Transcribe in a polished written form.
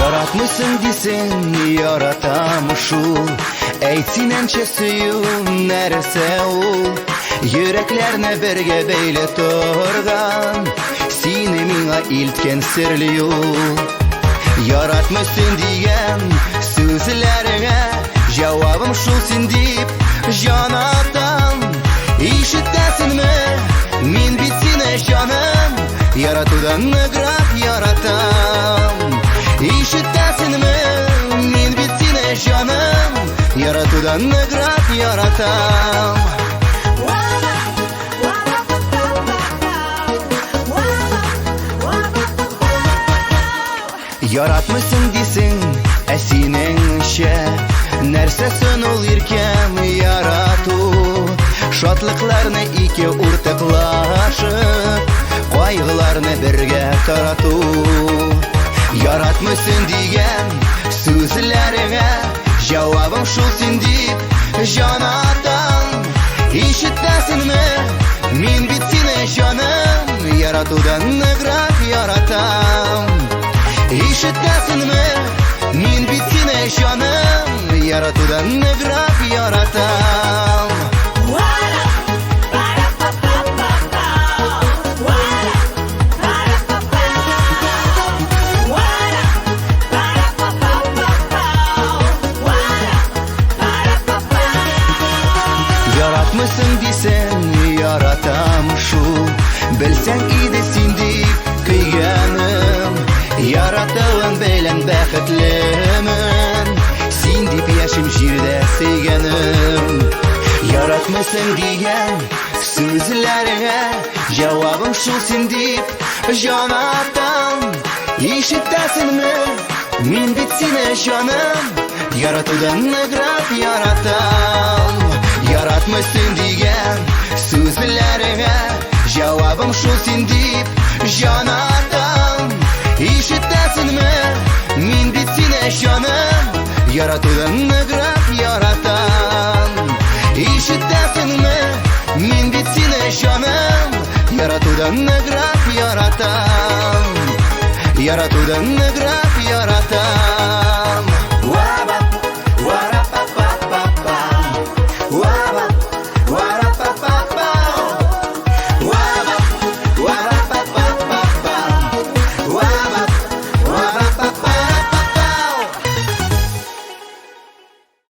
Yaratmışsın desin yaratamış ul. Eytsinençe suyu nerese ul. Yüreklerine berge beyle torgan. Seni mina iltken sirli yol. Yaratmışsın diyen sözlerine cevabım şulsin deyip canatan. İşittesin mi min bitsine canım. Yaratudan nıgrak yaratam. İşittesin mi min bitsine canım. Yaratudan nıgrak yaratam. Yaratmışsın desin esinenşe. Nersesin ol irkem yaratu. Şatlıklarını iki ortaklaşıp kaygılarını birge taratu. Yaratmışsın diyen sözlerine cevabım şulsin deyip canatan. İşittesin mi min bitsine canım. Yaratudan nıgrak yaratam. İşittesin mi min bitsine canım. Yaratudan nıgrak yaratam. Yaratmışsın desen yaratam şu. Bilsen iyidesin deyip kıyganım. Yaratığın beylen bəxtlimin. Sin deyip yaşım jirde seygenim. Yaratmışsın diyen sözlerine cevabım şulsin deyip canatan. İşittesin mi min bitsine canım. Yaratudan nıgrak yaratam. Yaratmışsın diyen sözlerine cevabım şulsin deyip canatan. İşittesin mi min bitsine canım. Yaratudan nıgrak yaratam. İşittesin mi min bitsine canım. Yaratudan nıgrak yaratam. Yaratudan nıgrak yaratam.